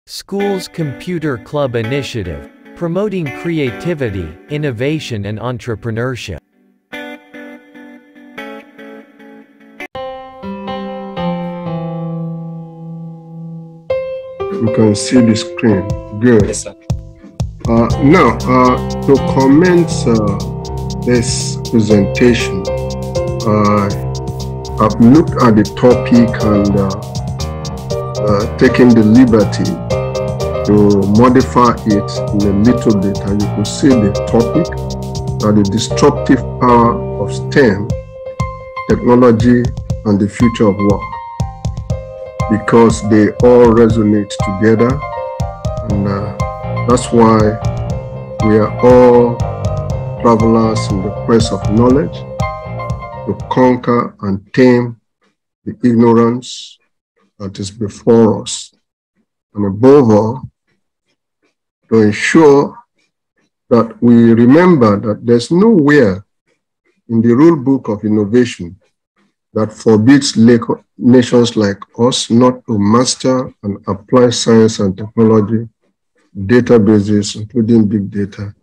Schools Computer Club Initiative, promoting creativity, innovation and entrepreneurship. You can see the screen. Good. Yes, sir. Now, to commence this presentation, I've looked at the topic and taken the liberty to modify it in a little bit, and you can see the topic, the disruptive power of STEM, technology and the future of work, because they all resonate together, and that's why we are all travelers in the quest of knowledge to conquer and tame the ignorance that is before us, and above all, to ensure that we remember that there's nowhere in the rule book of innovation that forbids nations like us not to master and apply science and technology, databases, including big data,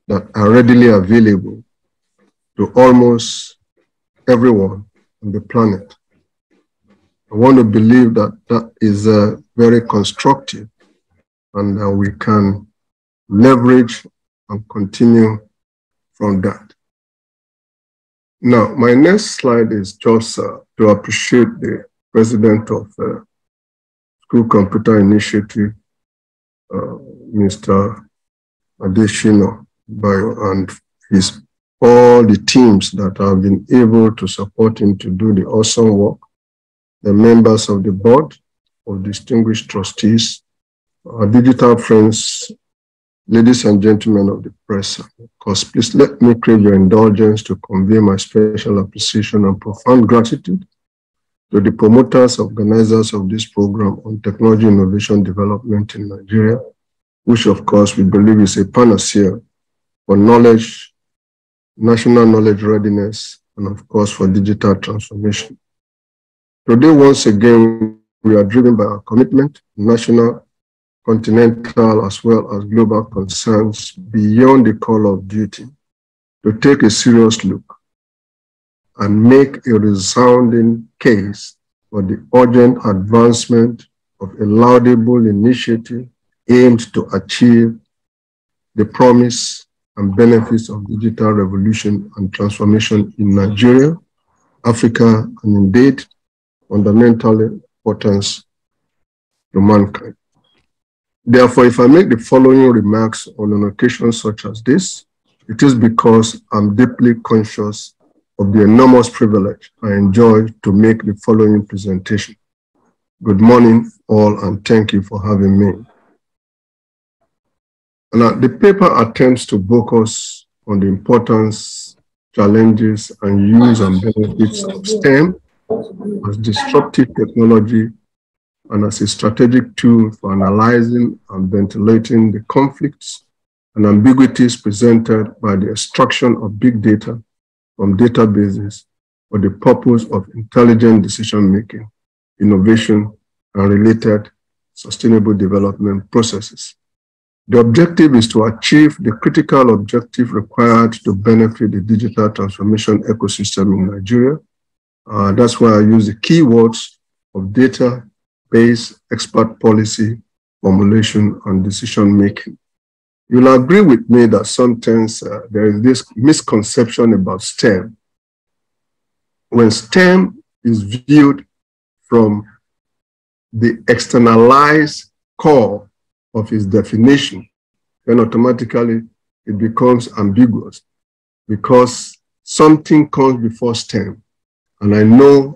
that are readily available to almost everyone on the planet. I want to believe that that is very constructive, and we can leverage and continue from that. Now, my next slide is just to appreciate the president of School Computer Initiative, Mr. Adeshino Bayo, and all the teams that have been able to support him to do the awesome work, the members of the board of distinguished trustees, our digital friends, ladies and gentlemen of the press. Of course, please let me crave your indulgence to convey my special appreciation and profound gratitude to the promoters, organizers of this program on technology innovation development in Nigeria, which of course we believe is a panacea for knowledge, national knowledge readiness, and of course for digital transformation. Today, once again, we are driven by our commitment, national, continental, as well as global concerns beyond the call of duty, to take a serious look and make a resounding case for the urgent advancement of a laudable initiative aimed to achieve the promise and benefits of digital revolution and transformation in Nigeria, Africa, and indeed, fundamental importance to mankind. Therefore, if I make the following remarks on an occasion such as this, it is because I'm deeply conscious of the enormous privilege I enjoy to make the following presentation. Good morning, all, and thank you for having me. Now, the paper attempts to focus on the importance, challenges, and use and benefits of STEM as disruptive technology and as a strategic tool for analyzing and ventilating the conflicts and ambiguities presented by the extraction of big data from databases for the purpose of intelligent decision-making, innovation, and related sustainable development processes. The objective is to achieve the critical objective required to benefit the digital transformation ecosystem in Nigeria. That's why I use the keywords of data-based expert policy, formulation, and decision-making. You'll agree with me that sometimes there is this misconception about STEM. When STEM is viewed from the externalized core of its definition, then automatically it becomes ambiguous because something comes before STEM. And I know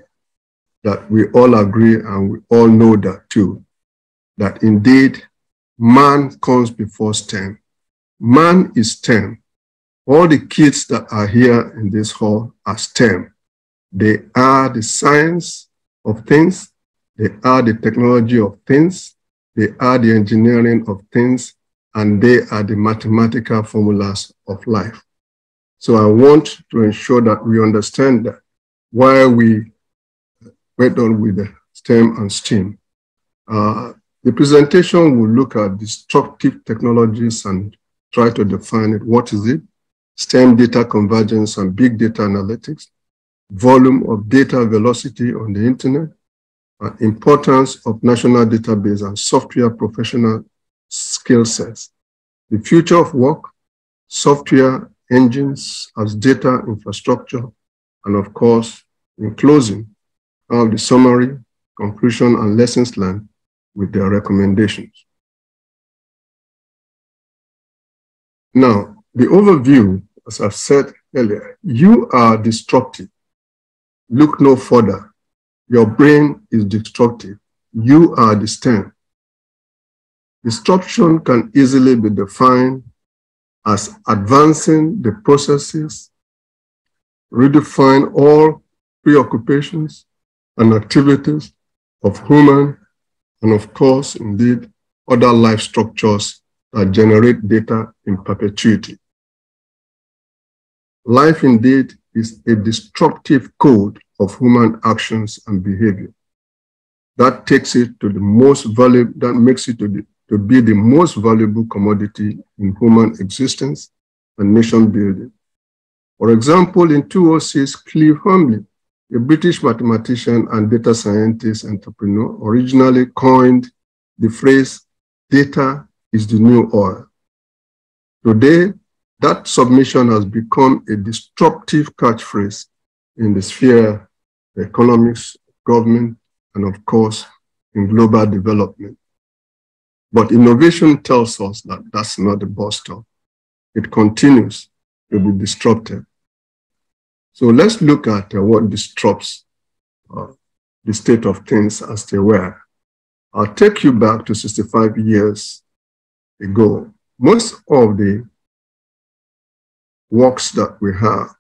that we all agree, and we all know that too, that indeed man comes before STEM. Man is STEM. All the kids that are here in this hall are STEM. They are the science of things. They are the technology of things. They are the engineering of things. And they are the mathematical formulas of life. So I want to ensure that we understand that while we went on with the STEM and STEAM, The presentation will look at disruptive technologies and try to define it. What is it? STEM data convergence and big data analytics, volume of data velocity on the internet, and importance of national database and software professional skill sets, the future of work, software engines as data infrastructure, and of course, in closing, have the summary, conclusion, and lessons learned with their recommendations. Now, the overview, as I've said earlier, you are disruptive. Look no further. Your brain is destructive. You are the STEM. Disruption can easily be defined as advancing the processes, redefine all preoccupations and activities of human and, of course, indeed, other life structures that generate data in perpetuity. Life, indeed, is a disruptive code of human actions and behavior. That takes it to the most valuable, that makes it to be the most valuable commodity in human existence and nation building. For example, in 2006, Clive Humley, a British mathematician and data scientist entrepreneur, originally coined the phrase, "Data is the new oil." Today, that submission has become a disruptive catchphrase in the sphere of economics, government, and of course, in global development. But innovation tells us that that's not the bus stop. It continues to be disruptive. So let's look at what disrupts the state of things as they were. I'll take you back to 65 years ago. Most of the works that we have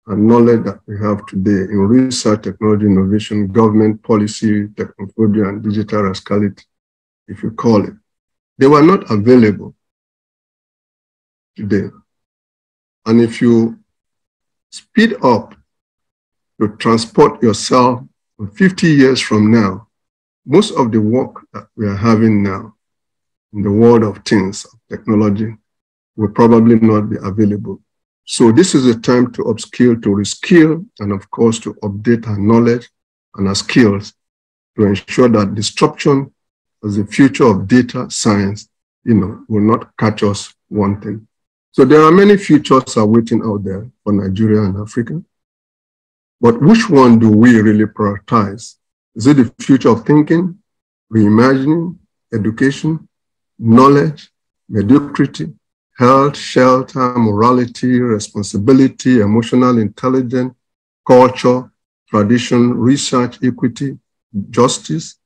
and knowledge that we have today in research, technology, innovation, government policy, technophobia, and digital rascality, if you call it, they were not available today. And if you speed up to transport yourself 50 years from now, most of the work that we are having now in the world of things, of technology, will probably not be available. So this is a time to upskill, to reskill, and of course to update our knowledge and our skills to ensure that disruption as the future of data science, will not catch us wanting. So there are many futures awaiting out there for Nigeria and Africa. But which one do we really prioritize? Is it the future of thinking, reimagining, education, knowledge, mediocrity, health, shelter, morality, responsibility, emotional intelligence, culture, tradition, research, equity, justice,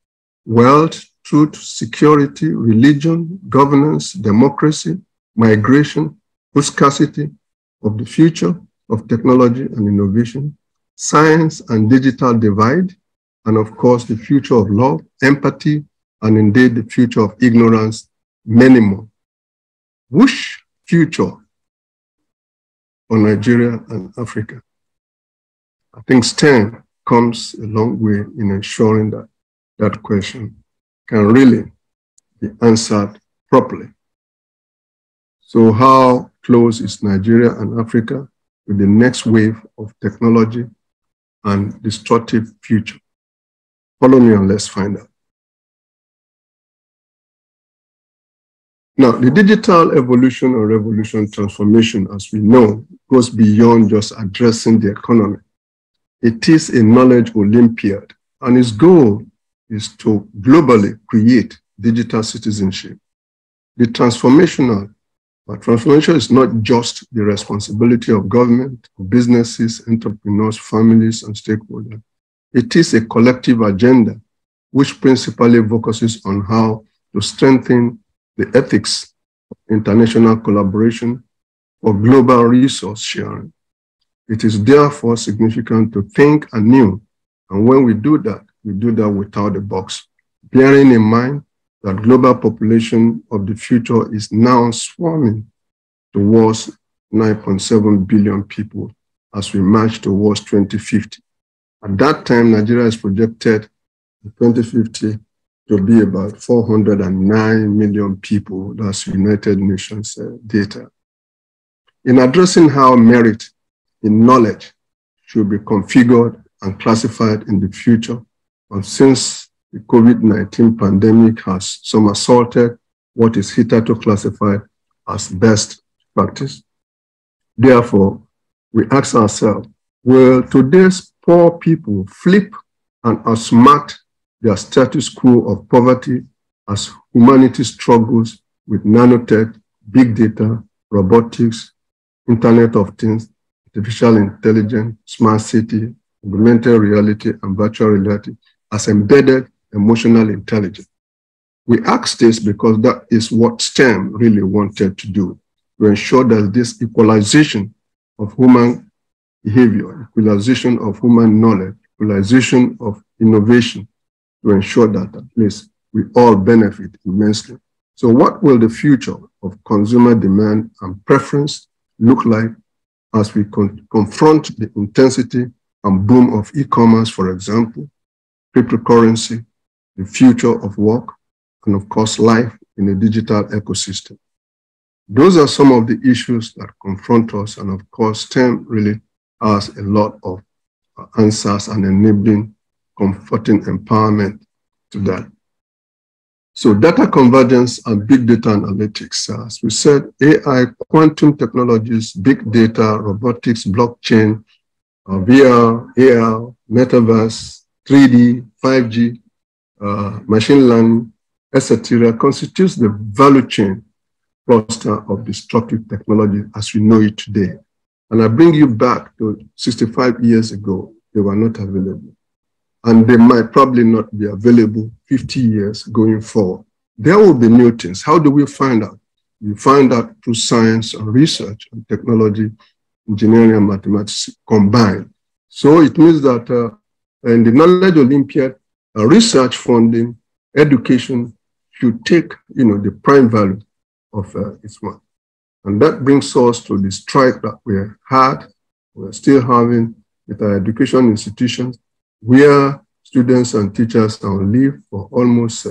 wealth, truth, security, religion, governance, democracy, migration, food scarcity, of the future of technology and innovation, science and digital divide, and of course the future of love, empathy, and indeed the future of ignorance, many more. Which future for Nigeria and Africa? I think STEM comes a long way in ensuring that that question can really be answered properly. So how close is Nigeria and Africa to the next wave of technology and destructive future? Follow me and let's find out. Now, the digital evolution or revolution transformation, as we know, goes beyond just addressing the economy. It is a knowledge Olympiad, and its goal is to globally create digital citizenship. The transformation is not just the responsibility of government, businesses, entrepreneurs, families, and stakeholders. It is a collective agenda which principally focuses on how to strengthen the ethics of international collaboration for global resource sharing. It is therefore significant to think anew, and when we do that without the box, bearing in mind that global population of the future is now swarming towards 9.7 billion people as we march towards 2050. At that time, Nigeria is projected in 2050 to be about 409 million people. That's United Nations data. In addressing how merit in knowledge should be configured and classified in the future, and since the COVID-19 pandemic has somersaulted what is hitherto classified as best practice, therefore, we ask ourselves, will today's poor people flip and outsmart their status quo of poverty as humanity struggles with nanotech, big data, robotics, Internet of Things, artificial intelligence, smart city, augmented reality, and virtual reality as embedded emotional intelligence? We ask this because that is what STEM really wanted to do, to ensure that this equalization of human behavior, equalization of human knowledge, equalization of innovation, to ensure that at least we all benefit immensely. So what will the future of consumer demand and preference look like as we confront the intensity and boom of e-commerce, for example, cryptocurrency, the future of work, and of course, life in a digital ecosystem? Those are some of the issues that confront us, and of course, STEM really has a lot of answers and enabling, comforting empowerment to that. So data convergence and big data analytics, as we said, AI, quantum technologies, big data, robotics, blockchain, VR, AR, metaverse, 3D, 5G, machine learning, etc., constitutes the value chain cluster of disruptive technology as we know it today. And I bring you back to 65 years ago, they were not available. And they might probably not be available 50 years going forward. There will be new things. How do we find out? We find out through science and research and technology, engineering and mathematics combined. So it means that in the Knowledge Olympiad, research funding, education should take, the prime value of its work. And that brings us to the strike that we're still having with our education institutions, where students and teachers are on leave for almost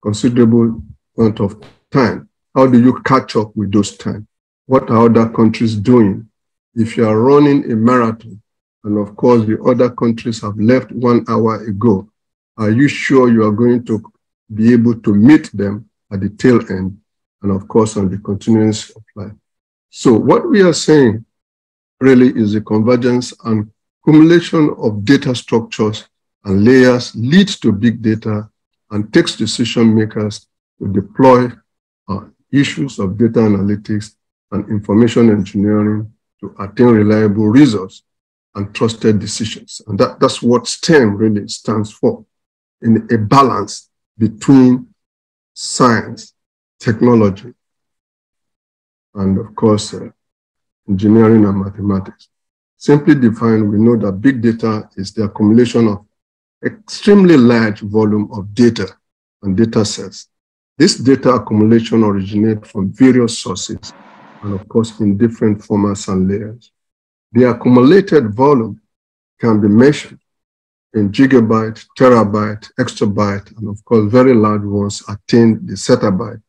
considerable amount of time. How do you catch up with those time? What are other countries doing? If you are running a marathon, and of course the other countries have left 1 hour ago, are you sure you are going to be able to meet them at the tail end, and of course on the continuance of life? So what we are saying really is the convergence and accumulation of data structures and layers leads to big data and takes decision makers to deploy issues of data analytics and information engineering to attain reliable results and trusted decisions. And that's what STEM really stands for, in a balance between science, technology, and of course, engineering and mathematics. Simply defined, we know that big data is the accumulation of extremely large volume of data and data sets. This data accumulation originates from various sources and of course in different formats and layers. The accumulated volume can be measured in gigabyte, terabyte, exabyte, and of course very large ones attain the zettabyte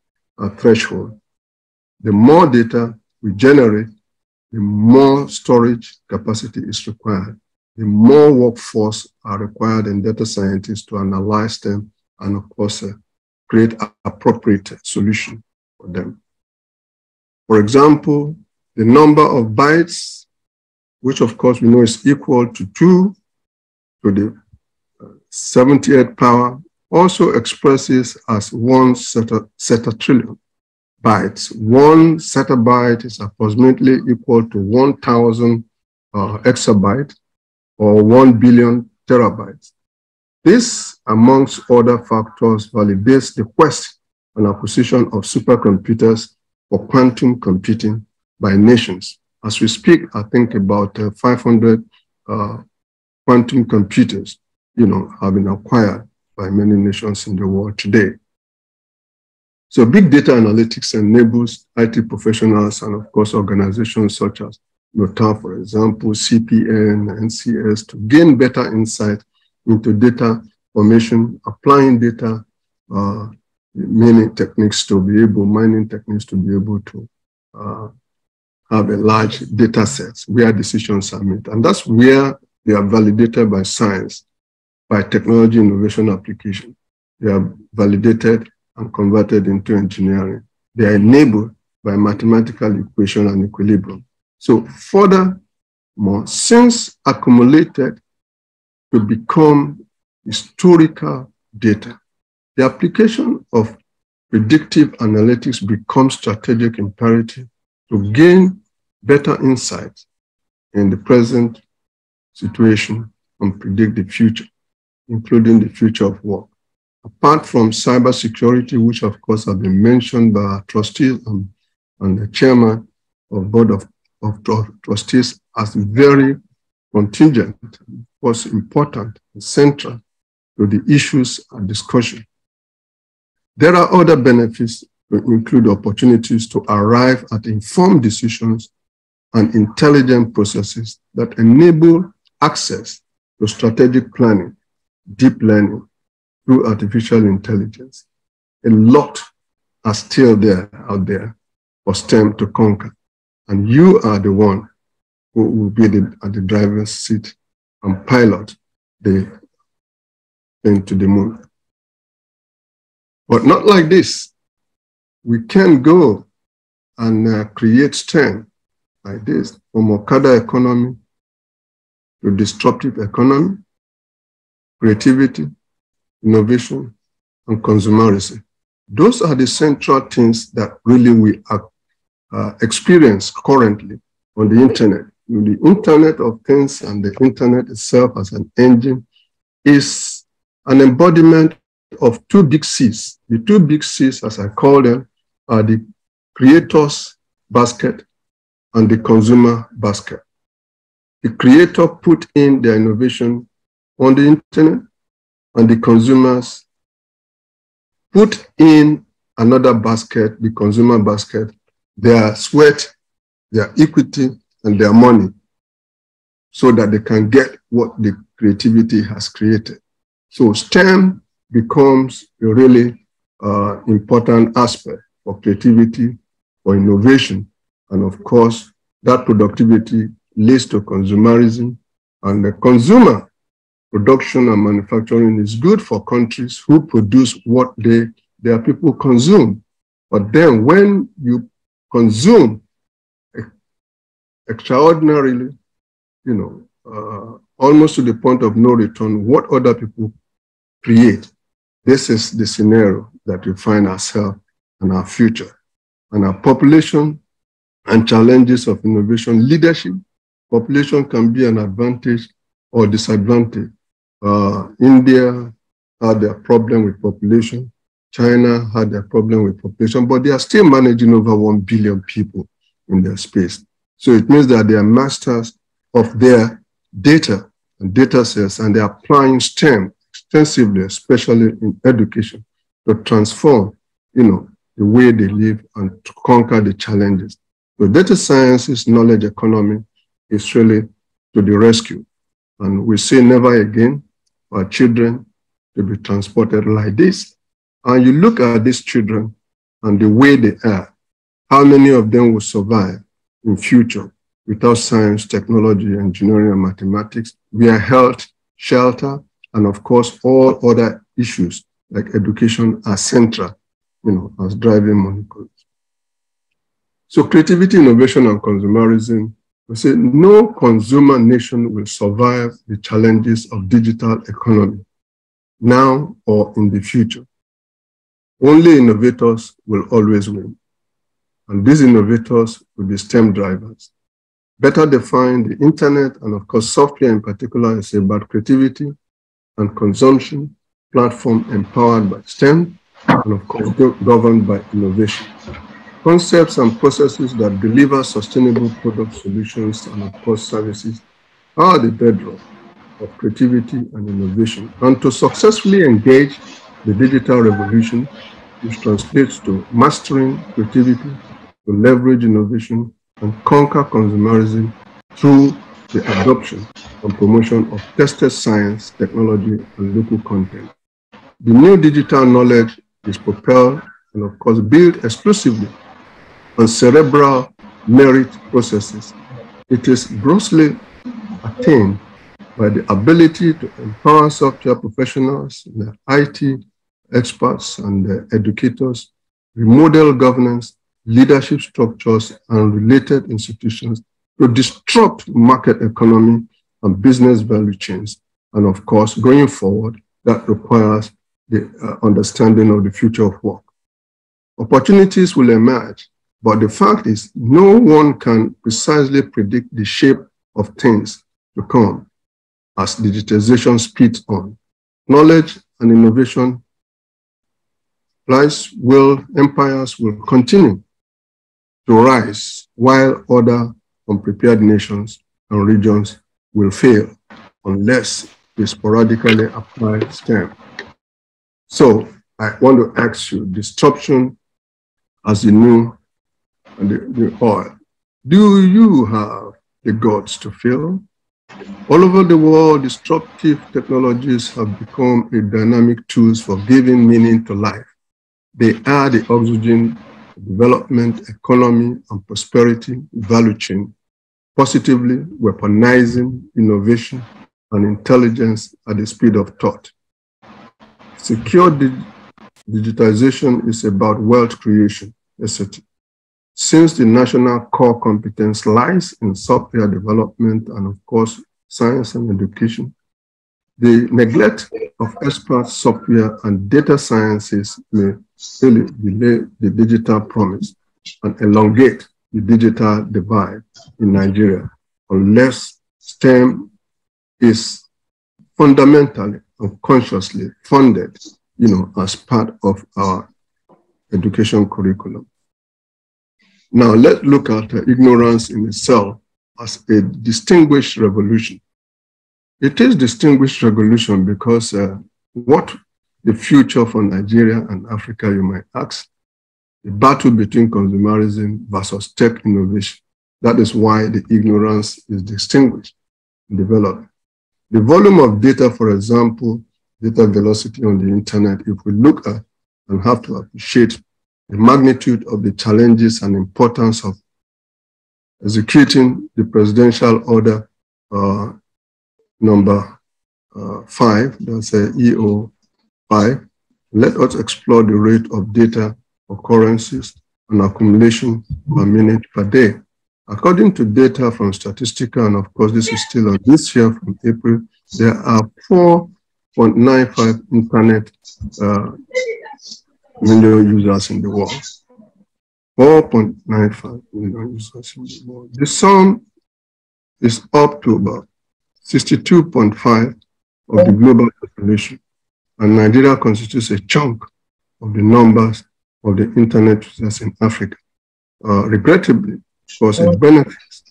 threshold. The more data we generate, the more storage capacity is required. The more workforce are required in data scientists to analyze them and of course create appropriate solution for them. For example, the number of bytes, which of course we know is equal to 2 to the 78th power, also expresses as 1 zetatrillion bytes. 1 zettabyte is approximately equal to 1,000 exabytes or 1 billion terabytes. This, amongst other factors, validates the quest and acquisition of supercomputers for quantum computing by nations. As we speak, I think about 500 quantum computers, have been acquired by many nations in the world today. So big data analytics enables IT professionals and of course organizations such as NOTA, for example, CPN, NCS, to gain better insight into data formation, applying data, mining techniques to be able to have a large data set where decisions are made. And that's where they are validated by science, by technology innovation application. They are validated and converted into engineering. They are enabled by mathematical equation and equilibrium. So furthermore, since accumulated to become historical data, the application of predictive analytics becomes strategic imperative to gain better insights in the present situation and predict the future, including the future of work. Apart from cybersecurity, which of course have been mentioned by our trustees and the chairman of board of trustees as very contingent, was important and central to the issues and discussion. There are other benefits to include opportunities to arrive at informed decisions and intelligent processes that enable access to strategic planning, deep learning, through artificial intelligence. A lot are still out there for STEM to conquer. And you are the one who will be at the driver's seat and pilot the thing to the moon. But not like this. We can go and create STEM like this, from Okada economy to disruptive economy, creativity, innovation, and consumerism. Those are the central things that really we experience currently on the internet. The Internet of Things and the internet itself as an engine is an embodiment of two big C's. The two big C's, as I call them, are the creator's basket and the consumer basket. The creator put in their innovation on the internet, and the consumers put in another basket, the consumer basket, their sweat, their equity, and their money, so that they can get what the creativity has created. So STEM becomes a really important aspect for creativity, for innovation, and of course, that productivity leads to consumerism, and the consumer production and manufacturing is good for countries who produce what their people consume. But then when you consume extraordinarily, almost to the point of no return, what other people create, this is the scenario that we find ourselves and our future. And our population and challenges of innovation leadership, population can be an advantage or disadvantage. India had their problem with population. China had their problem with population, but they are still managing over 1 billion people in their space. So it means that they are masters of their data and data sets, and they are applying STEM extensively, especially in education, to transform, the way they live and to conquer the challenges. So data sciences, knowledge economy is really to the rescue. And we say never again for our children to be transported like this. And you look at these children and the way they are, how many of them will survive in future without science, technology, engineering, and mathematics, where health, shelter, and of course, all other issues like education are central, as driving molecules. So creativity, innovation, and consumerism, we say no consumer nation will survive the challenges of digital economy now or in the future. Only innovators will always win. And these innovators will be STEM drivers. Better define the internet, and of course software in particular is about creativity and consumption, platform empowered by STEM, and of course governed by innovation. Concepts and processes that deliver sustainable product solutions and of course services are the bedrock of creativity and innovation. And to successfully engage the digital revolution, which translates to mastering creativity, to leverage innovation, and conquer consumerism through the adoption and promotion of tested science, technology, and local content. The new digital knowledge is propelled and, of course, built exclusively on cerebral merit processes. It is grossly attained by the ability to empower software professionals, the IT experts, and the educators, remodel governance, leadership structures, and related institutions to disrupt market economy and business value chains. And of course, going forward, that requires the understanding of the future of work. Opportunities will emerge, but the fact is no one can precisely predict the shape of things to come as digitization speeds on. Knowledge and innovation empires will continue to rise, while other unprepared nations and regions will fail unless we sporadically apply STEM. So I want to ask you, disruption as the new and the oil. Do you have the guts to fail? All over the world, disruptive technologies have become a dynamic tools for giving meaning to life. They are the oxygen, development, economy, and prosperity value chain, positively weaponizing innovation and intelligence at the speed of thought. Secure digitization is about wealth creation, etc. Since the national core competence lies in software development and, of course, science and education, the neglect of expert software and data sciences may really delay the digital promise and elongate the digital divide in Nigeria unless STEM is fundamentally and consciously funded, as part of our education curriculum. Now, let's look at ignorance in itself as a distinguished revolution. It is distinguished revolution because what the future for Nigeria and Africa, you might ask, the battle between consumerism versus tech innovation. That is why the ignorance is distinguished and developed. The volume of data, for example, data velocity on the internet, if we look at and have to appreciate the magnitude of the challenges and importance of executing the presidential order number 5, that's EO 5. Let us explore the rate of data occurrences and accumulation per minute per day. According to data from Statistical, and of course this is still on this year from April, there are 4.95 internet million users in the world. 4.95 million users in the world. The sum is up to about 62.5 of the global population, and Nigeria constitutes a chunk of the numbers of the internet users in Africa. Regrettably, of course, it benefits,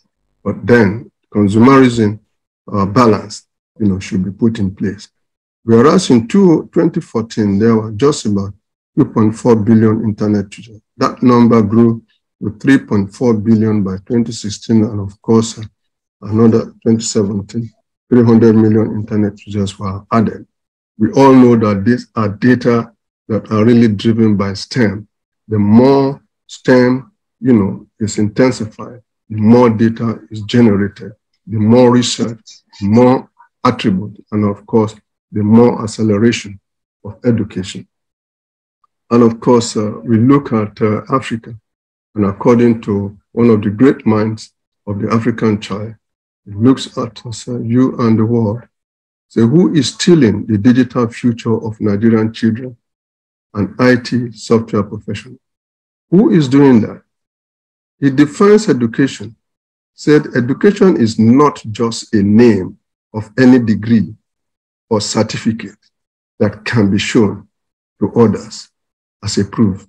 but then consumerism balance, should be put in place. Whereas in 2014, there were just about 2.4 billion internet users. That number grew to 3.4 billion by 2016, and of course, another 2017, 300 million internet users were added. We all know that these are data that are really driven by STEM. The more STEM, is intensified, the more data is generated, the more research, the more attribute, and of course, the more acceleration of education. And of course, we look at Africa, and according to one of the great minds of the African child, it looks at us, you and the world, say, who is stealing the digital future of Nigerian children and IT software professionals? Who is doing that? He defines education, said education is not just a name of any degree or certificate that can be shown to others as a proof.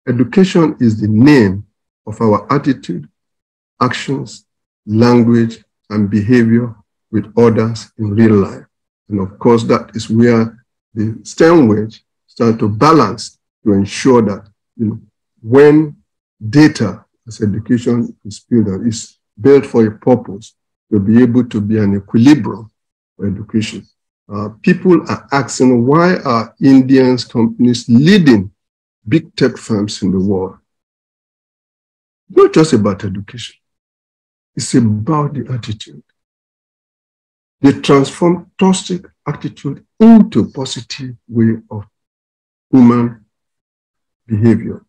Education is the name of our attitude, actions, language, and behavior with others in real life. And of course, that is where the STEM wedge starts to balance to ensure that when data as education is built and is built for a purpose, to be able to be an equilibrium for education. People are asking, why are Indian companies leading big tech firms in the world? Not just about education. It's about the attitude. They transform toxic attitude into a positive way of human behavior.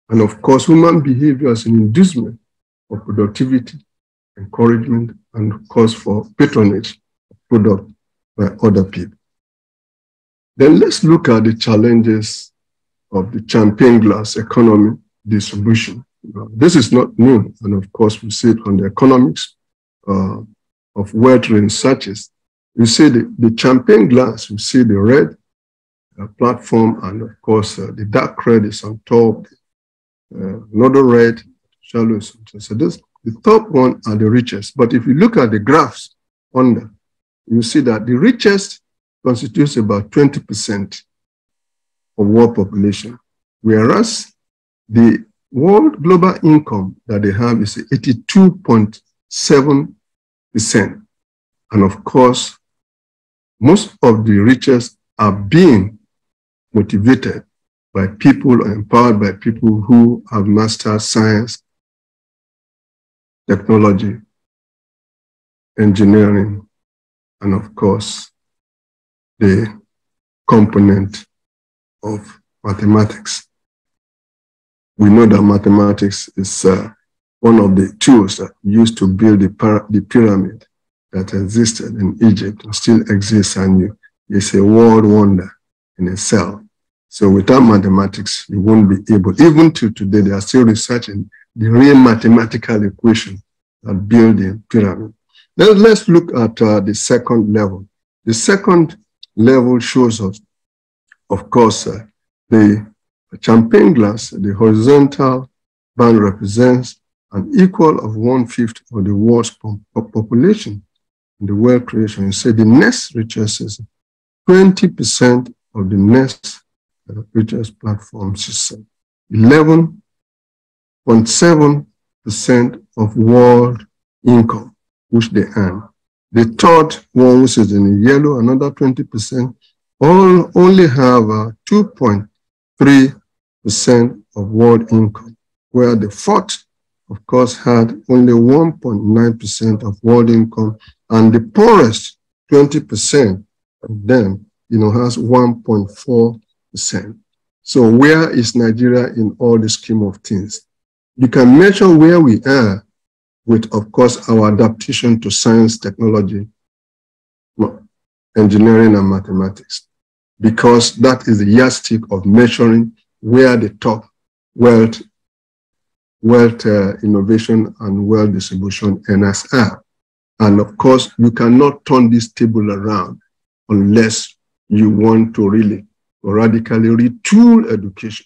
And of course, human behavior is an inducement for productivity, encouragement, and of course for patronage of product by other people. Then let's look at the challenges of the champagne glass economy distribution. This is not new, and of course we see it on the economics of wealth researches. You see the champagne glass, you see the red platform, and of course the dark red is on top, another red, shallow. So this, the top one are the richest. But if you look at the graphs under, you see that the richest constitutes about 20% of world population, whereas the world global income that they have is 82.7%. And of course, most of the richest are being motivated by people or empowered by people who have mastered science, technology, engineering, and of course, the component of mathematics. We know that mathematics is one of the tools that used to build the pyramid that existed in Egypt and still exists, and it's a world wonder in itself. So without mathematics, you won't be able, even to today, they are still researching the real mathematical equation that build the pyramid. Then let's look at the second level. The second level shows us, of course, the champagne glass, the horizontal band represents an equal of 1/5 of the world's population in the wealth creation. You say the next richest is 20% of the next richest platforms is 11.7% of world income, which they earn. The third one, which is in yellow, another 20%, only have 2.3% of world income, where the fourth, of course, had only 1.9% of world income, and the poorest 20% of them, has 1.4%. So where is Nigeria in all the scheme of things? You can measure where we are with, of course, our adaptation to science, technology, engineering, and mathematics, because that is the yardstick of measuring where the top wealth, innovation, and wealth distribution earners are. And of course, you cannot turn this table around unless you want to really radically retool education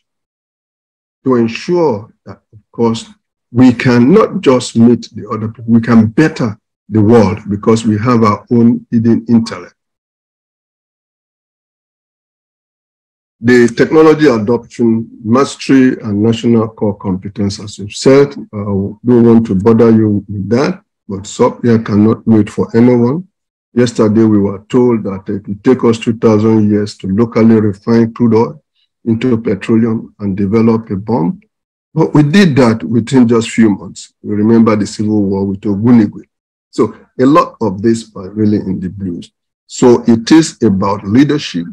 to ensure that, of course, we can not just meet the other people, we can better the world because we have our own hidden intellect. The technology adoption, mastery, and national core competence, as you've said, don't want to bother you with that, but software cannot wait for anyone. Yesterday, we were told that it will take us 2,000 years to locally refine crude oil into petroleum and develop a bomb. But we did that within just a few months. We remember the Civil War with Ogunigwe. So a lot of this are really in the blues. So it is about leadership,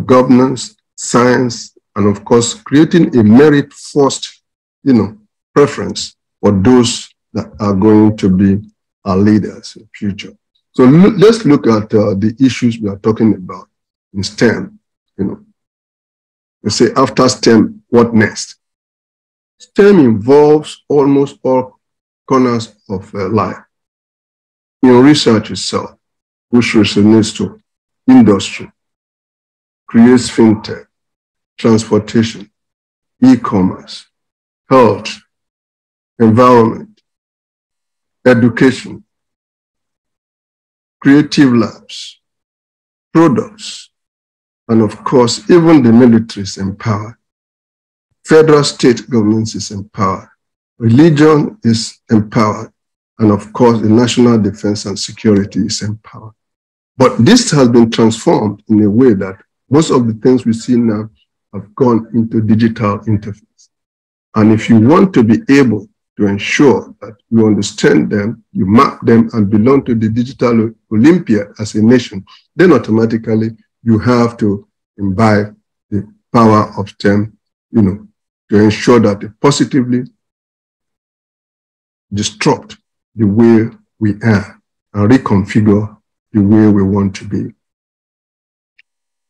governance, science, and of course, creating a merit-first, preference for those that are going to be our leaders in the future. So let's look at the issues we are talking about in STEM. You say after STEM, what next? STEM involves almost all corners of life. In research itself, which resonates to industry, creates fintech, transportation, e-commerce, health, environment, education, creative labs, products, and of course, even the military is empowered. Federal state governments is empowered. Religion is empowered. and of course, the national defense and security is empowered. But this has been transformed in a way that most of the things we see now have gone into digital interface. And if you want to be able to ensure that you understand them, you map them and belong to the digital Olympiad as a nation, then automatically you have to imbibe the power of STEM, to ensure that it positively disrupt the way we are and reconfigure the way we want to be.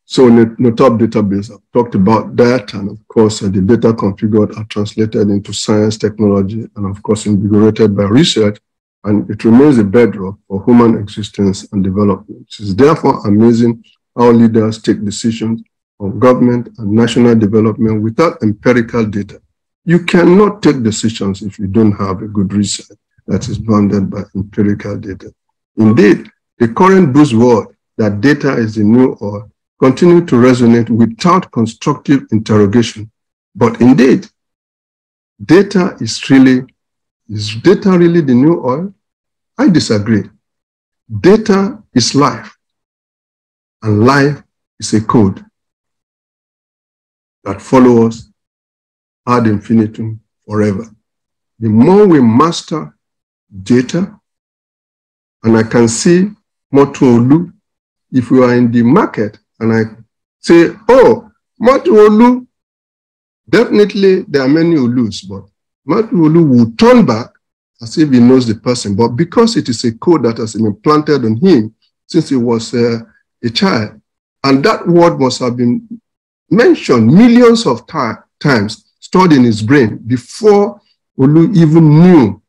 So in the top database, I've talked about that, and of course, the data configured are translated into science, technology, and of course, invigorated by research, and it remains a bedrock for human existence and development. It is therefore amazing how leaders take decisions on government and national development without empirical data. You cannot take decisions if you don't have a good research that is bounded by empirical data. Indeed, the current buzzword that data is the new oil continue to resonate without constructive interrogation. But indeed, data is data really the new oil? I disagree. Data is life, and life is a code that follows ad infinitum forever. The more we master data, and I can see Motuolu, if you are in the market, and I say, oh, Motuolu, definitely there are many Olus, but Motuolu will turn back as if he knows the person. But because it is a code that has been implanted on him since he was a child, and that word must have been mentioned millions of times, stored in his brain before Olu even knew,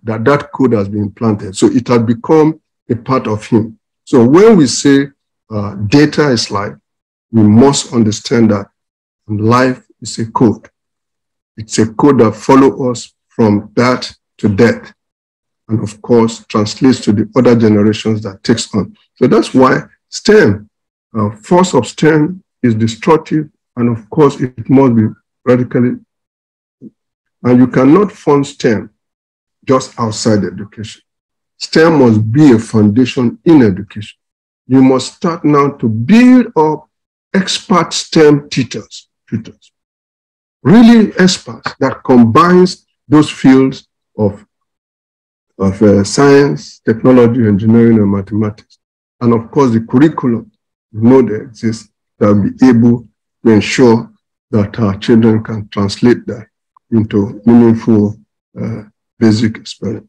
that that code has been implanted. So it had become a part of him. So when we say data is life, we must understand that life is a code. It's a code that follows us from birth to death, and of course translates to the other generations that takes on. So that's why STEM, force of STEM is destructive, and of course it must be radically, and you cannot fund STEM just outside education. STEM must be a foundation in education. You must start now to build up expert STEM tutors, really experts that combines those fields of science, technology, engineering, and mathematics. And of course, the curriculum, they exist, that will be able to ensure that our children can translate that into meaningful basic experience.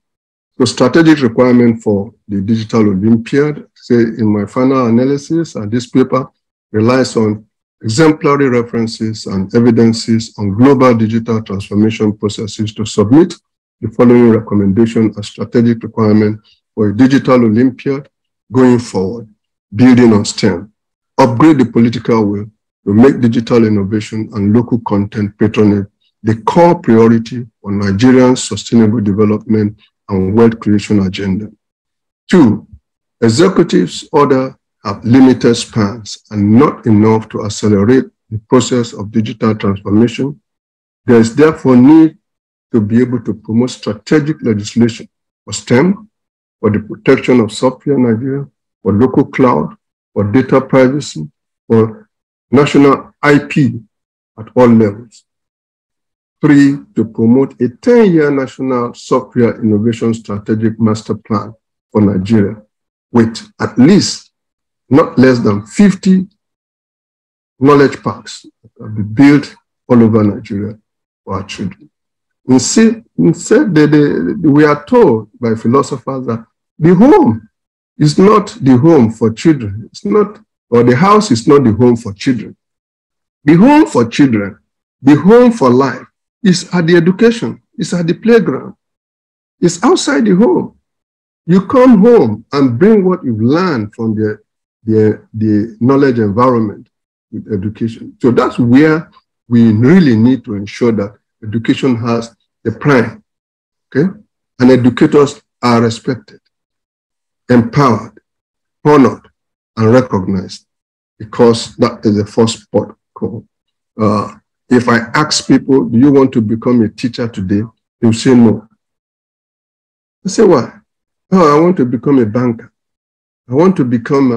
So strategic requirement for the digital Olympiad, say in my final analysis, and this paper relies on exemplary references and evidences on global digital transformation processes to submit the following recommendation as strategic requirement for a digital Olympiad going forward, building on STEM. Upgrade the political will to make digital innovation and local content patronage the core priority for Nigeria's sustainable development and wealth creation agenda. 2, executives order have limited spans and not enough to accelerate the process of digital transformation. There is therefore need to be able to promote strategic legislation for STEM, for the protection of software in Nigeria, for local cloud, for data privacy, for national IP at all levels. 3, to promote a 10-year national software innovation strategic master plan for Nigeria with at least not less than 50 knowledge parks that will be built all over Nigeria for our children. Instead, we are told by philosophers that the home is not the home for children. It's not, or the house is not the home for children. The home for children, the home for life, is at the education, it's at the playground, it's outside the home. You come home and bring what you've learned from the knowledge environment with education. So that's where we really need to ensure that education has the prime, okay? And educators are respected, empowered, honored, and recognized, because that is the first port call. If I ask people, do you want to become a teacher today? They'll say no. I say, why? Oh, I want to become a banker. I want to become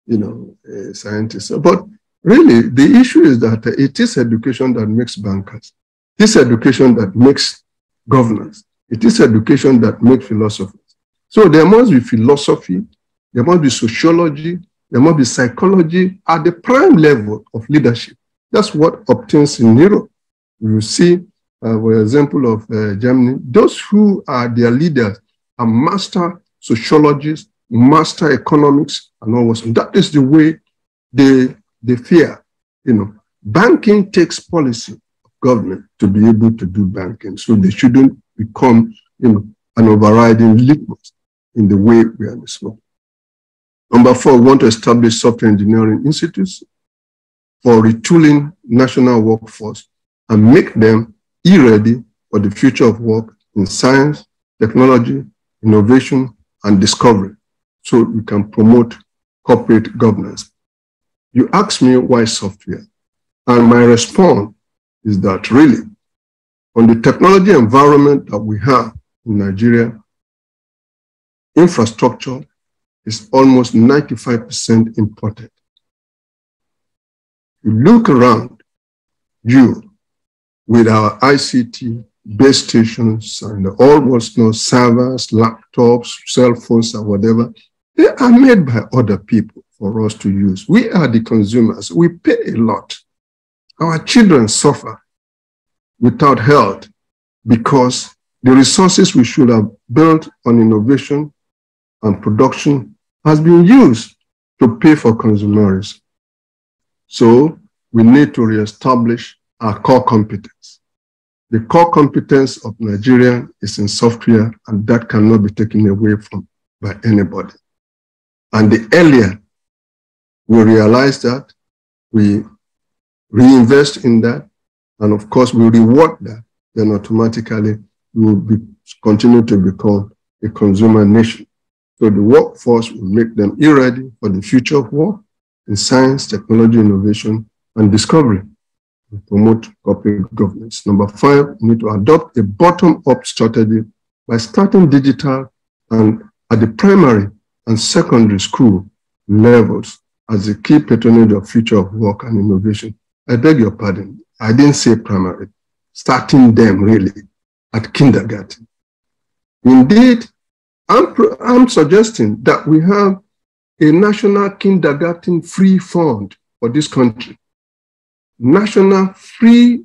a scientist. But really, the issue is that it is education that makes bankers. It is education that makes governors. It is education that makes philosophers. So there must be philosophy, there must be sociology, there must be psychology at the prime level of leadership. That's what obtains in Europe. You see, for example of Germany, those who are their leaders are master sociologists, master economics, and all that. That is the way they fear. Banking takes policy of government to be able to do banking. So they shouldn't become, an overriding litmus in the way we are describing. Number 4, we want to establish software engineering institutes for retooling national workforce and make them ready for the future of work in science, technology, innovation, and discovery, so we can promote corporate governance. You ask me why software, and my response is that really, on the technology environment that we have in Nigeria, infrastructure is almost 95% imported. You look around you with our ICT base stations and all what's known servers, laptops, cell phones, or whatever, they are made by other people for us to use. We are the consumers. We pay a lot. Our children suffer without health because the resources we should have built on innovation and production has been used to pay for consumerism. So we need to reestablish our core competence. The core competence of Nigeria is in software, and that cannot be taken away from by anybody. And the earlier we realize that, we reinvest in that, and of course we reward that, then automatically we will continue to become a consumer nation. So the workforce will make them ready for the future of work in science, technology, innovation, and discovery. We promote corporate governance. Number 5, we need to adopt a bottom-up strategy by starting digital and at the primary and secondary school levels as a key patronage of future of work and innovation. I beg your pardon, I didn't say primary, starting them really at kindergarten. Indeed, I'm suggesting that we have a national kindergarten free fund for this country. National free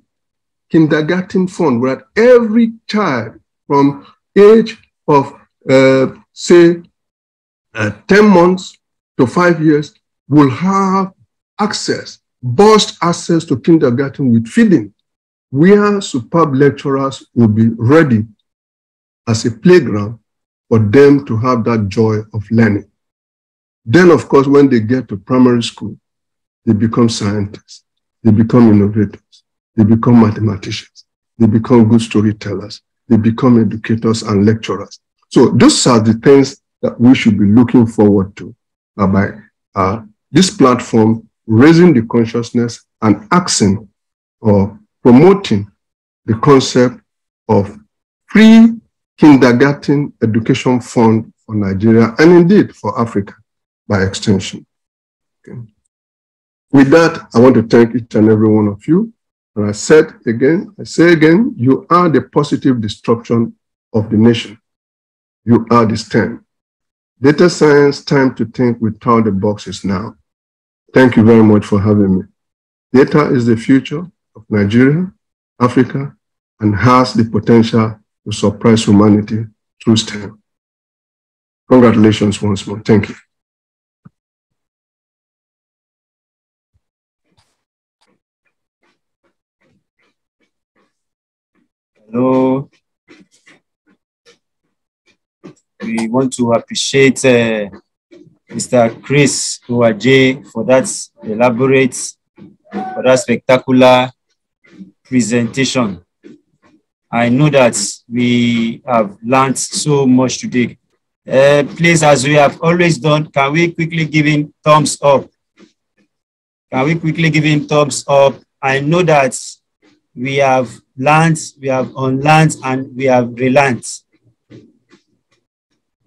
kindergarten fund, where every child from age of, say, 10 months to 5 years will have access, burst access to kindergarten with feeding, where superb lecturers will be ready as a playground for them to have that joy of learning. Then, of course, when they get to primary school, they become scientists, they become innovators, they become mathematicians, they become good storytellers, they become educators and lecturers. So those are the things that we should be looking forward to by this platform, raising the consciousness and asking or promoting the concept of free kindergarten education fund for Nigeria and indeed for Africa by extension. Okay. With that, I want to thank each and every one of you. And I say again, you are the positive destruction of the nation. You are the STEM. Data science, time to think without the boxes now. Thank you very much for having me. Data is the future of Nigeria, Africa, and has the potential to surprise humanity through STEM. Congratulations once more. Thank you. Hello. We want to appreciate Mr. Chris Uwaje for that elaborate, for that spectacular presentation. I know that we have learned so much today. Please, as we have always done, can we quickly give him thumbs up? Can we quickly give him thumbs up? I know that we have learned, we have unlearned, and we have relearned.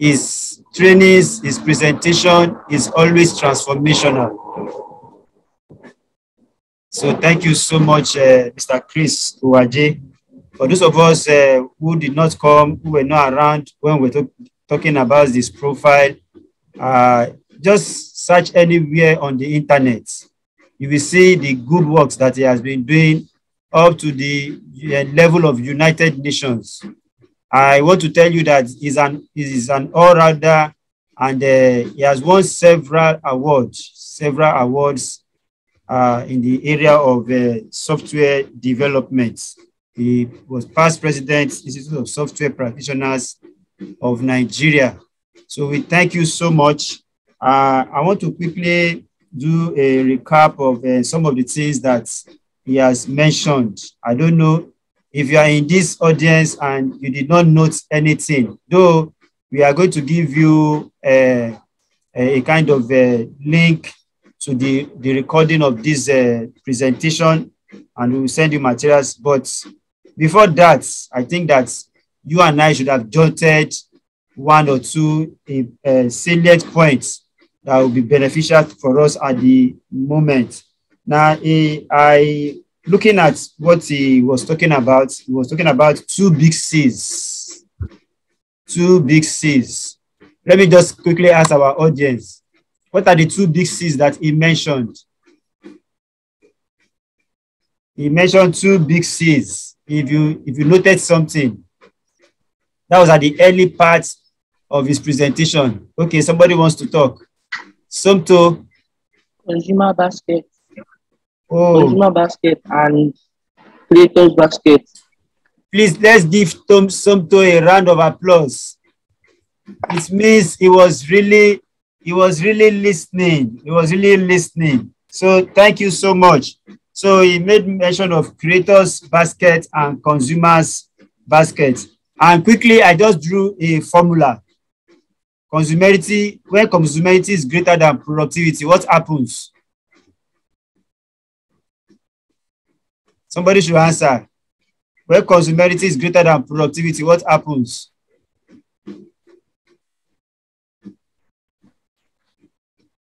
his trainings, his presentation is always transformational. So thank you so much, Mr. Chris Uwaje. For those of us who did not come, who were not around when we were talking about this profile, just search anywhere on the internet. You will see the good works that he has been doing up to the level of United Nations. I want to tell you that he is an all-rounder, and he has won several awards in the area of software development. He was past president, Institute of Software Practitioners of Nigeria. So we thank you so much. I want to quickly do a recap of some of the things that he has mentioned. I don't know if you are in this audience and you did not note anything, though we are going to give you a kind of a link to the recording of this presentation, and we will send you materials. But before that, I think that you and I should have jotted one or two salient points that will be beneficial for us at the moment. Now, looking at what he was talking about two big C's. Two big C's. Let me just quickly ask our audience, what are the two big C's that he mentioned? He mentioned two big C's. If you noted something, that was at the early part of his presentation. Okay, somebody wants to talk. Somto. Consumer basket. Oh. Consumer basket and creators basket. Please, let's give Somto a round of applause. It means he was really listening. He was really listening. So thank you so much. So he made mention of creators basket and consumers basket. And quickly, I just drew a formula. Consumerity, when consumerity is greater than productivity, what happens? Somebody should answer. When consumerity is greater than productivity, what happens?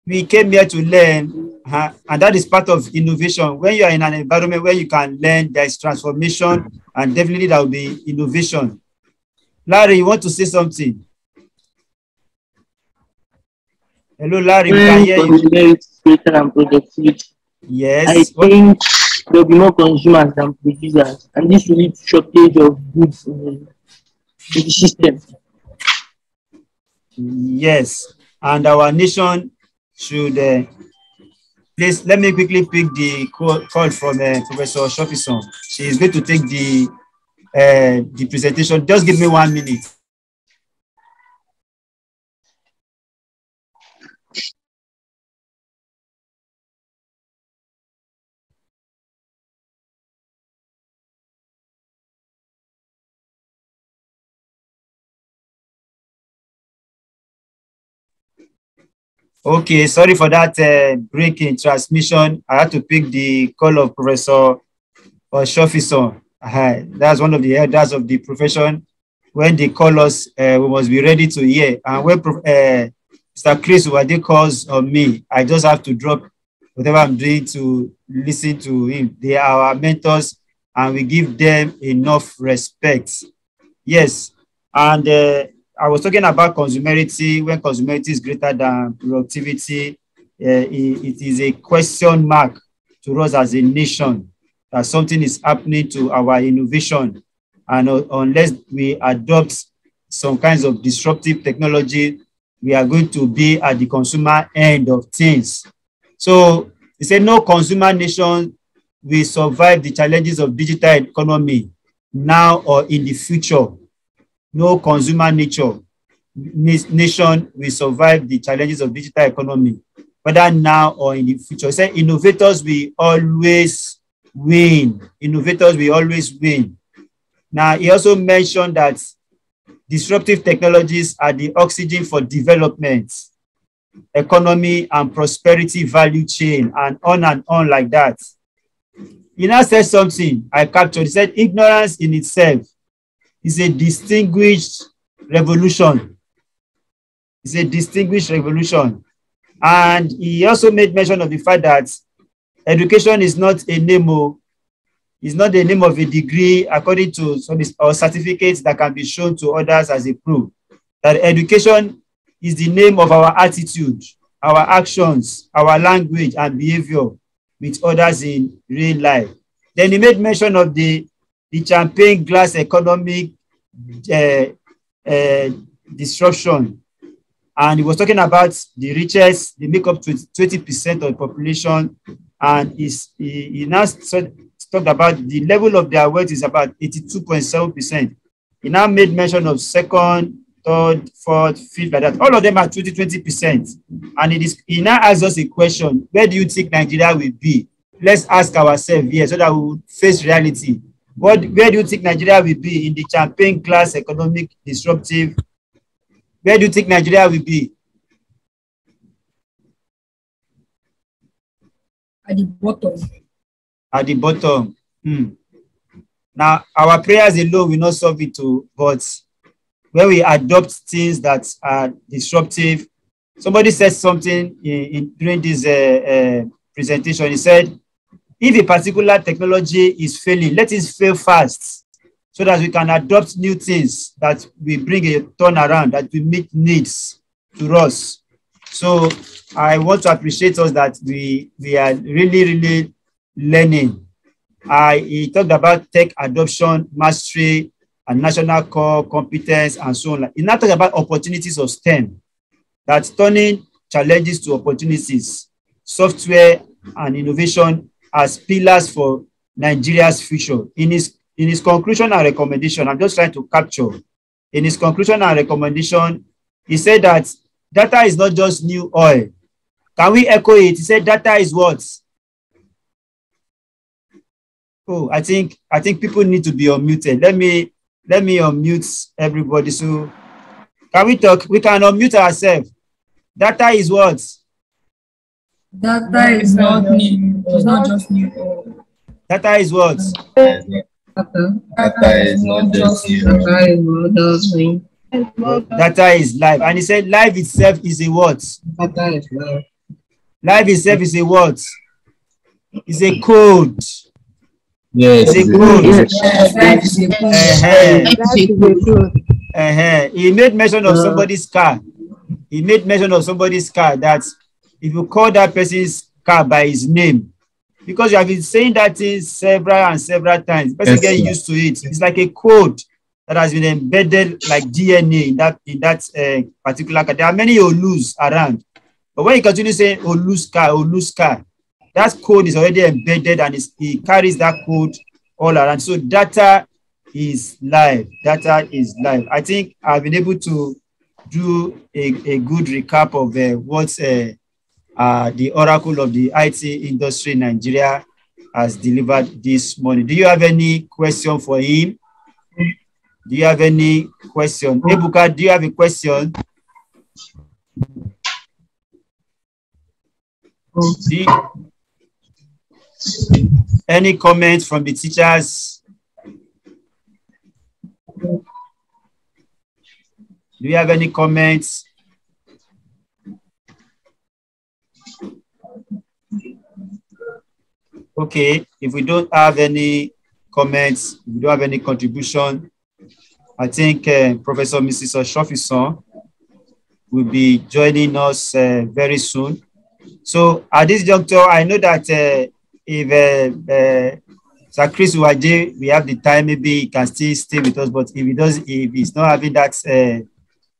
We came here to learn, and that is part of innovation. When you are in an environment where you can learn, there is transformation, and definitely there will be innovation. Larry, you want to say something? Hello, Larry, we can hear you. Greater than productivity. Yes. I think there will be more consumers than producers, and this will lead to shortage of goods in the system. Yes, and our nation should please let me quickly pick the call from Professor Shofison. She is going to take the presentation. Just give me 1 minute. Okay, sorry for that break in transmission. I had to pick the call of Professor Shofison. That's one of the elders of the profession. When they call us, we must be ready to hear. And when Mr. Chris Uwaje calls on me, I just have to drop whatever I'm doing to listen to him. They are our mentors, and we give them enough respect. Yes, and I was talking about consumerity. When consumerity is greater than productivity, it is a question mark to us as a nation that something is happening to our innovation. And unless we adopt some kinds of disruptive technology, we are going to be at the consumer end of things. So he said no consumer nation will survive the challenges of digital economy now or in the future. No consumer nation will survive the challenges of digital economy, whether now or in the future. He said innovators will always win. Innovators will always win. Now, he also mentioned that disruptive technologies are the oxygen for development, economy, and prosperity value chain, and on like that. He now said something I captured. He said ignorance in itself is a distinguished revolution. It's a distinguished revolution. And he also made mention of the fact that education is not a name, it's not the name of a degree according to some or certificates that can be shown to others as a proof. That education is the name of our attitude, our actions, our language and behavior with others in real life. Then he made mention of the champagne glass economic disruption. And he was talking about the richest, they make up to 20% of the population. And he now talked about the level of their wealth is about 82.7%. He now made mention of second, third, fourth, fifth, like that. All of them are 20%. And he now asks us a question: where do you think Nigeria will be? Let's ask ourselves here so that we will face reality. Where do you think Nigeria will be in the champagne class economic disruptive? Where do you think Nigeria will be? At the bottom. At the bottom. Now, our prayers alone will not solve it too, but when we adopt things that are disruptive, somebody said something during this presentation. He said, if a particular technology is failing, let it fail fast so that we can adopt new things that will bring a turnaround, that will meet needs to us. So I want to appreciate us that we are really learning. He talked about tech adoption, mastery, and national core competence, and so on. He now talked about opportunities of STEM, that's turning challenges to opportunities, software and innovation as pillars for Nigeria's future. In his conclusion and recommendation, I'm just trying to capture. In his conclusion and recommendation, he said that data is not just new oil. Can we echo it? He said data is what? Oh, I think people need to be unmuted. Let me unmute everybody. So can we talk? We can unmute ourselves. Data is what? Data is not new. It's not just new oil. Data is what? Data is not just new. Data is life. And he said life itself is a what? Data is life. Life itself is a what? It's a code. Yes. It's a code. He made mention of somebody's car. He made mention of somebody's car that if you call that person's car by his name, because you have been saying that thing several times, the person gets used to it. It's like a code that has been embedded like DNA in that particular car. There are many Olus around. But when you continue saying Olus car, that code is already embedded and he carries that code all around. So data is life. Data is life. I think I've been able to do a good recap of what the Oracle of the IT industry in Nigeria has delivered this morning. Do you have any question for him? Do you have any question? Ebuka, do you have a question? Any comments from the teachers? Do you have any comments? Okay, if we don't have any comments, if we don't have any contribution, I think Professor Mrs. Oshofison will be joining us very soon. So at this juncture, I know that if Sir Chris Uwaje, we have the time, maybe he can still stay with us, but if he's not having that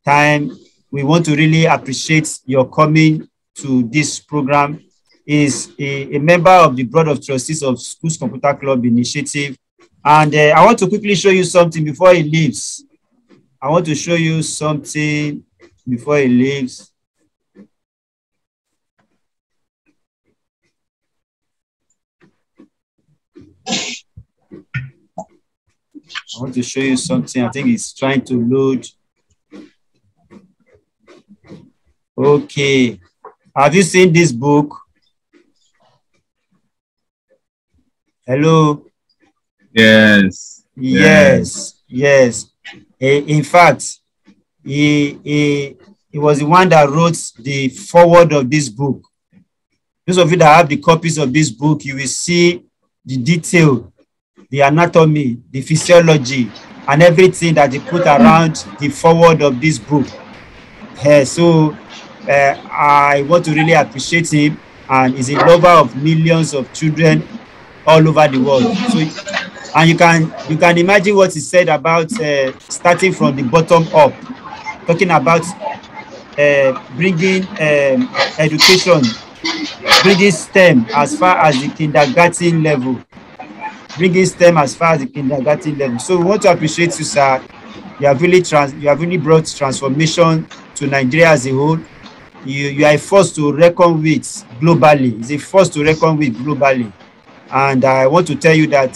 time, we want to really appreciate your coming to this program. Is a member of the Board of Trustees of Schools Computer Club Initiative. And I want to quickly show you something before he leaves. I want to show you something before he leaves. I want to show you something. I think it's trying to load. Okay. Have you seen this book? Hello? Yes. Yes. In fact, he he was the one that wrote the foreword of this book. Those of you that have the copies of this book, you will see the detail, the anatomy, the physiology, and everything that they put around the foreword of this book. So I want to really appreciate him, and he's a lover of millions of children all over the world. So, and you can imagine what he said about starting from the bottom up, talking about bringing education, bringing STEM as far as the kindergarten level, So we want to appreciate you, sir. You have really brought transformation to Nigeria as a whole. You are a force to reckon with globally. It's a force to reckon with globally. And I want to tell you that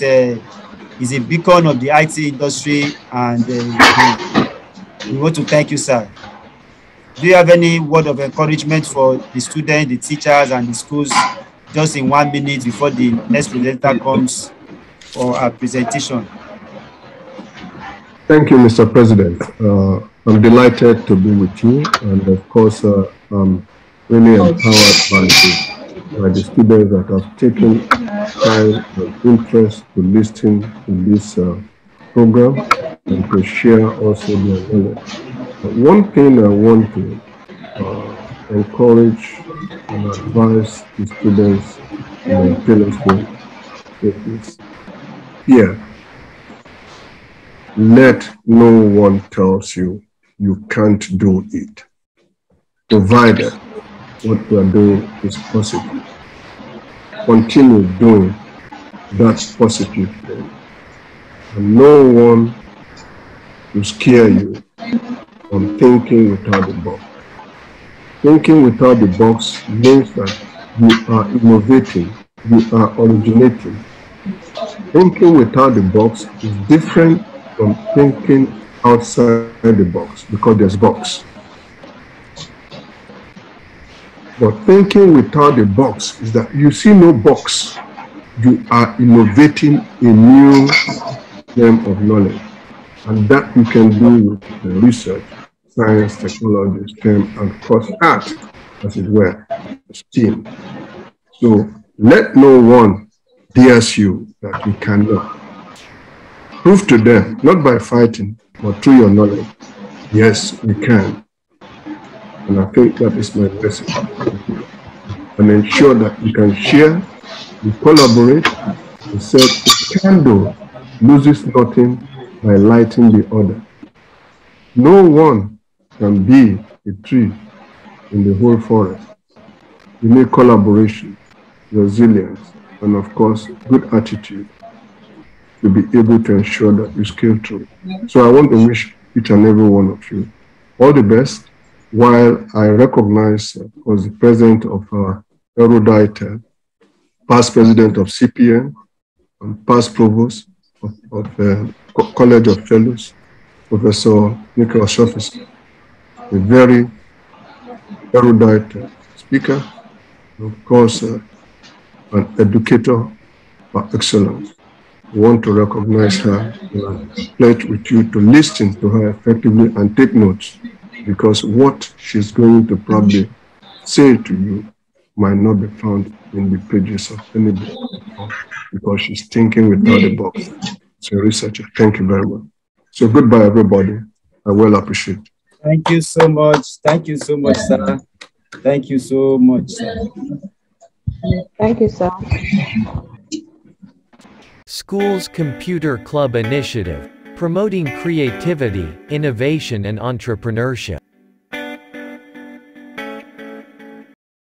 he's a beacon of the IT industry, and we want to thank you, sir. Do you have any word of encouragement for the students, the teachers, and the schools, just in 1 minute before the next presenter comes for our presentation? Thank you, Mr. President. I'm delighted to be with you, and of course, I'm really empowered by the students that have taken time and interest to listen to this program and to share also their knowledge. One thing I want to encourage and advise the students and parents is here. Let no one tells you you can't do it, provided what you are doing is positive. Continue doing that positive thing. And no one will scare you from thinking without the box. Thinking without the box means that you are innovating, you are originating. Thinking without the box is different from thinking outside the box, because there's box. But thinking without the box is that you see no box. You are innovating a new realm of knowledge. And that you can do with research, science, technology, STEM, and of course art, as it were, STEAM. So let no one dares you that you cannot. Prove to them, not by fighting, but through your knowledge, yes, we can. And I think that is my message. And ensure that you can share, you collaborate, and say, a candle loses nothing by lighting the other. No one can be a tree in the whole forest. You need collaboration, resilience, and of course, good attitude to be able to ensure that you scale through. So I want to wish each and every one of you all the best, while I recognize, of course, the president of Erudite, past president of CPN, and past provost of the College of Fellows, Professor Nicholas Shofis, a very erudite speaker, and of course, an educator by excellence. We want to recognize her and pledge with you to listen to her effectively and take notes, because what she's going to probably say to you might not be found in the pages of any book, because she's thinking without the box. So, researcher, thank you very much. So, goodbye, everybody. I well appreciate it. Thank you so much. Thank you so much, sir. Thank you so much, sir. Thank you, sir. Schools Computer Club Initiative, promoting creativity, innovation and entrepreneurship.